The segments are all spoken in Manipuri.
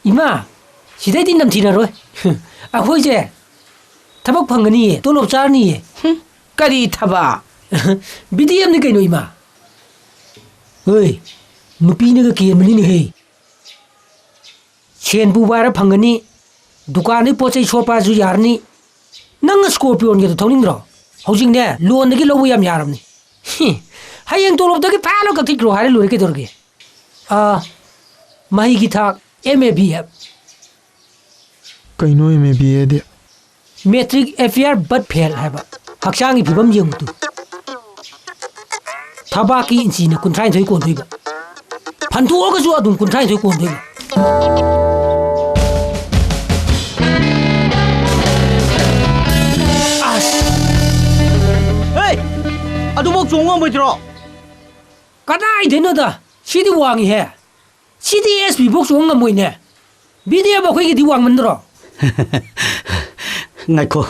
이마 시대디 남티나로 아호이제 타박 방거니 돈업 짜니 까리 타바 BDM니 그이노 이마 어이 누피니가 기엠리니 해 첸부바라 방거니 두카니 포체 쇼파주 야르니 năng scorpion gitu thong ningro hojing ne loan gi lobu yam yaram ni hayeng tolop da gi palo ka tikro hare lure ke dorge mahi gi thak MABF kaino MABF de metric FR but fail haba hakchang gi phibam yeng tu thabaki inchi ne kunthai thoi kon thoi ba phantu ga ju adum kunthai thoi kon thoi ba 아두목 종원 뭐지로? 까다이 되너다 시디 왕이 해 CDSB 복종가 뭐이네 비디오가 거기 디왕 만들어 나이코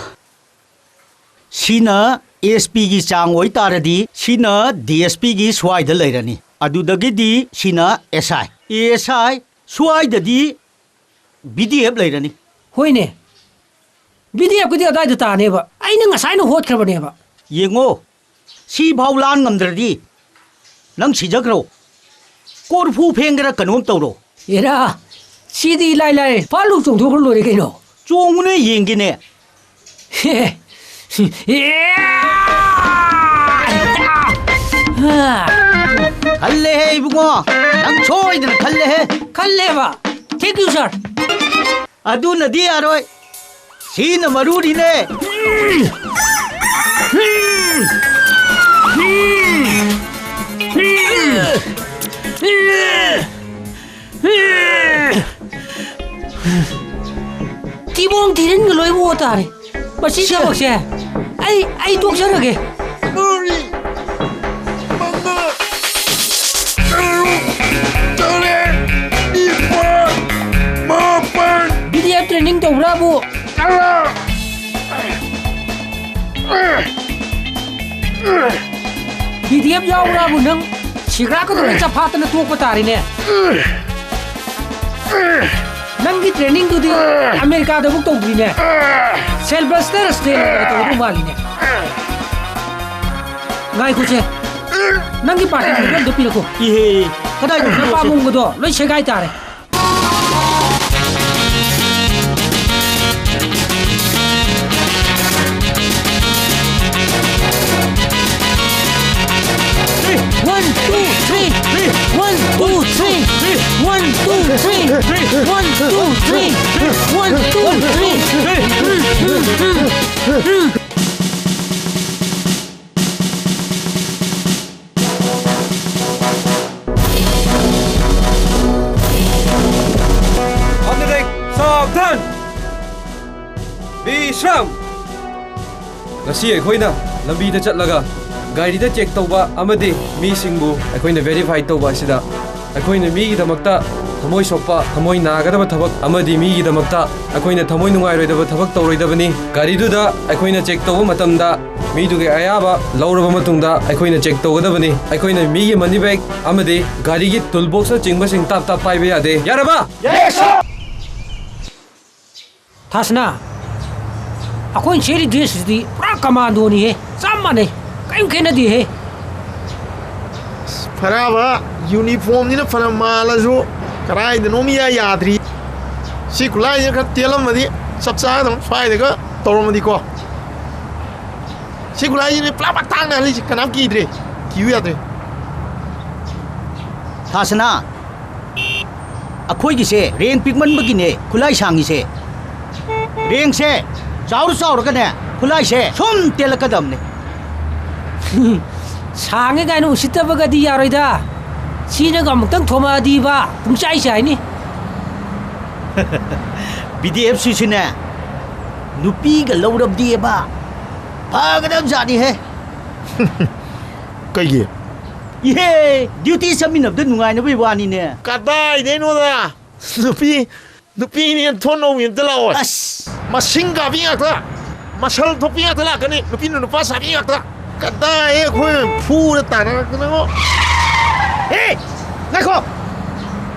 시나 ASP기 장 오이 따라디 시나 DSP기 스와이드 레이라니 아두다기디 시나 SI 스와이드디 BDF 레이라니 호이네 BDF 그디 어다이도 따네바 아이는 가사이는 호트라버네바 ꯌꯦꯡꯉꯣ ꯁꯤ ꯐꯥꯎ ꯂꯥꯟ ꯉꯝꯗ꯭ꯔꯗꯤ ꯅꯪ ꯁꯤꯖꯈ꯭ꯔꯣ ꯀꯣꯔꯐꯨ ꯐꯦꯡꯒꯦꯔꯥ ꯀꯩꯅꯣꯝ ꯇꯧꯔꯣ 얘라 CD 라이라이 팔로 종독을 노래 개노 ꯆꯣꯡꯉꯨꯅꯦ ꯌꯦꯡꯒꯦꯅꯦ ꯈꯜꯂꯦꯍꯦ 이붕어 ꯅꯪ 소이드는 칼레해 칼레바 테큐 서 ꯑꯗꯨꯅꯗꯤ ꯌꯥꯔꯣꯏ 시나 마루리네 기봉 디는 걸로 해보 어따래 마시 샤박세 아이 독서하게 머리 망가 저래 이뻐 마pan BDF 트레이닝 도우라고 알아 BDF 야우라고 능 시그라고도 렉자 파트너 투옥 따리네 నంగి ట్రైనింగ్ దుది అమెరికా దబుక్ తో బినే సెల్బస్టర్ స్టేల్ తో రుమాలినే ngai ko che nangi party ni do pilo ko 예 그다이 좀 pa mung go do loi segai tare One, two, three. 1, 2, 3. 1, 2, 3. 1, 2, 3. 1, 2, 3. Underdeck, सावधान! विश्राम! ngasi ꯑꯩꯈꯣꯏꯅ ꯂꯝꯕꯤꯗ ꯆꯠꯂꯒ ꯒꯥꯔꯤꯗ ꯆꯦꯛ ꯇꯧꯕ ꯑꯃꯗꯤ ꯃꯤꯁꯤꯡꯕꯨ ꯑꯩꯈꯣꯏꯅ ꯚꯦꯔꯤꯐꯥꯏ ꯇꯧꯕ ꯑꯁꯤꯗ ꯑꯩꯈꯣꯏꯅ ꯃꯤꯒꯤꯗꯃꯛꯇ ꯊꯃꯣꯏ ꯁꯣꯛꯄ ꯊꯃꯣꯏ ꯅꯥꯒꯗꯕ ꯊꯕꯛ ꯑꯃꯗꯤ ꯃꯤꯒꯤꯗꯃꯛꯇ ꯑꯩꯈꯣꯏꯅ ꯊꯃꯣꯏ ꯅꯨꯡꯉꯥꯏꯔꯣꯏꯗꯕ ꯊꯕꯛ ꯇꯧꯔꯣꯏꯗꯕꯅꯤ ꯒꯥꯔꯤꯗꯨꯗ ꯑꯩꯈꯣꯏꯅ ꯆꯦꯛ ꯇꯧꯕ ꯃꯇꯝꯗ ꯃꯤꯗꯨꯒꯤ ꯑꯌꯥꯕ ꯂꯧꯔꯕ ꯃꯇꯨꯡꯗ ꯑꯩꯈꯣꯏꯅ ꯆꯦꯛ ꯇꯧꯒꯗꯕꯅꯤ ꯑꯩꯈꯣꯏꯅ ꯃꯤꯒꯤ ꯃꯅꯤ ꯕꯦꯒ ꯑꯃꯗꯤ ꯒꯥꯔꯤꯒꯤ ꯇꯨꯜ ꯕꯣꯛꯁꯅ ꯆꯤꯡꯕꯁꯤꯡ ꯇꯥꯞ ꯇꯥꯞ ꯄꯥꯏꯕ ꯌꯥꯗꯦ ꯌꯥꯔꯕ थासना अखोइन शेरी देश दी पूरा कमांडो नी है सब माने कहीं कहना दी है फराबा यूनिफॉर्म नि फरा मालजु कराय दनो मिया याद्री सी कुलाय ने खत तेलम मदि सबसा दम फाय दगा तोरमदि को सी कुलाय ने प्लाबा तांग ना लि कनाम कीद्रे किउ याद्रे थासना अखोइगिसे रेंग पिकमनबगिने खुलाइ सांगिसे रेंगसे चाउर चाउरगने खुलाइसे सुम तेलकदमने सांगे गाइनो उसितबगदी यारोइदा सीनगा अमुक्तंग थोमादीबा पुंचाइ चाइनी BDF सिसिने नुपीगा लौरबदीबा फागदम जानी है कइगे ये ड्यूटी समिनबद नुगाइनबे वानीने कदाय देनोदा नुपी नि थोनो मिन तलाओ अस मसिंगा बियाता मसल थोपिया तला कने नुपी नुपा साबियाता कदाय खोय फूर ताना कनो ए नाखो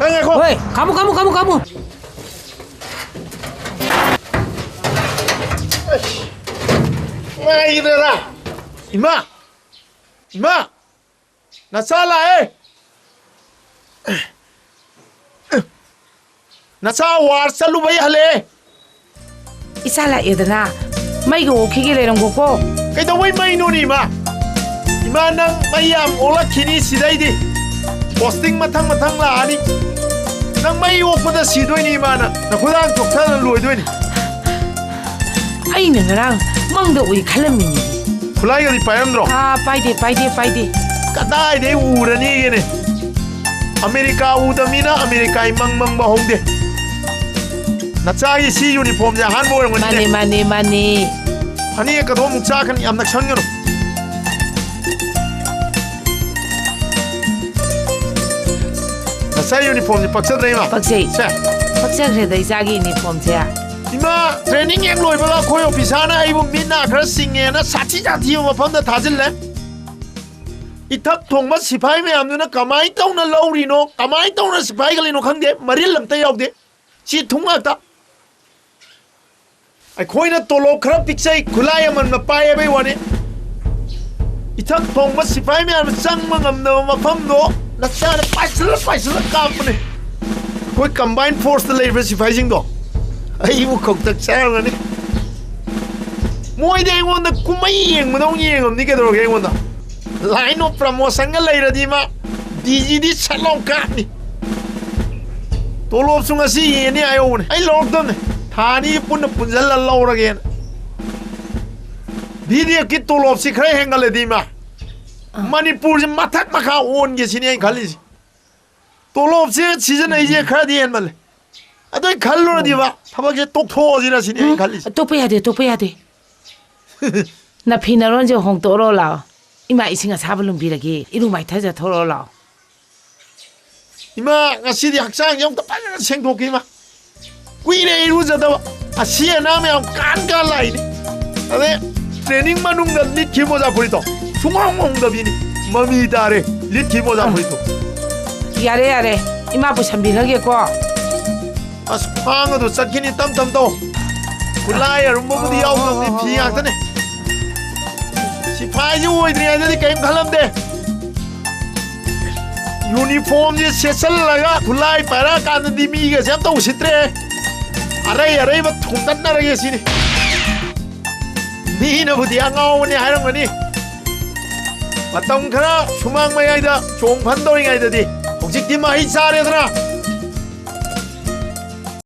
ꯉꯥꯏꯈꯣ ꯍꯣꯏ ꯈꯥꯝꯃꯨ ꯈꯥꯝꯃꯨ ꯈꯥꯝꯃꯨ ꯈꯥꯝꯃꯨ ꯉꯥꯏꯗ꯭ꯔꯦꯗ 이마 이마 나차 라에 나차 와르살루 바이 할래 Isa laedana. May go kigi lerong ko. kaidaw may nuni 이마 nang mayam 올라키니 시다이디 posting matang laani nang may 오pada 시도이니 이마나 나 고당 독타는 로이도이니 Ay nang mangdo ui kalamini. 굴라이가 디 빠염드로 Ah, paide. 까다이데 우라니 게네 아메리카 우다미나 아메리카이 망망바 홍데 나차기 시 유니폼 야 한보영 원데 Mani. 아니 까도 묵차kan 얌낙 청여로 나차 유니폼 니 박사드레이마 Pagsay. 세 Pagsay da isagi ni form siya. 이마 트레이닝 약 로이바가 코요 비사나 이부 민나 그러싱에나 사치자티 마팜다 다질래 이탑 통마 시파이 매암누나 가마이 떠우나 러우리노 가마이 떠우나 시파이 갈리노 칸데 마릴 람타 야우데 시 통마다 ai khoi na tolo khara piksai khulai man ma pai bai wani ithak thong ma sipai me am chang ma ngam no ma pham no na cha na paisla kam ne khoi combined force the labor sipai jing do ai mu khok tak cha ngani moi de ngon da kumai yeng ma dong yeng am ni ke do ge ngon da line of promotion ga lai ra di ma dg di chalong ka ni tolo sunga si ni ayo ne ai lok dam ne थानी पुन पुंजल लौरगेन वीडियो की तोलोब से खरे हेंगल दीमा मणिपुर से मथक मखा ओन के सिने खाली तोलोब से सीजन आई जे खरा दियन मले अदोय खल्लो न दिवा थबक जे तोखो जिना सिने खाली Tope yade. Na pinaron je hong toro lao. Ima isinga sabalum biragi. Iru mai thaja thoro lao. 이마 ngasi di hak상 영 또 빨리 생도기마 꾸이래 이루자다 아시에 나면 깐깐 라이니 아네 트레이닝 만웅다 리키 모자 보리도 숭황몽다 비니 머미다레 리키 모자 보리도 Yare. Ima bu sambirage ko. 아스 팡어도 싹기니 땀땀도 굴라야 rumbo부디 야우도 니 피약다네 시파이지 오이드리아들이 게임 갈람데 유니폼 지 세살라가 굴라이 빠라 까는 디미가 잼도 우시트레 아라이 뭐 통단나라게 시니 니는 부디 안가오니 하는 거니 맞다 그라 수망마야이다 종판도링아이다디 혹시 디마 히사레더라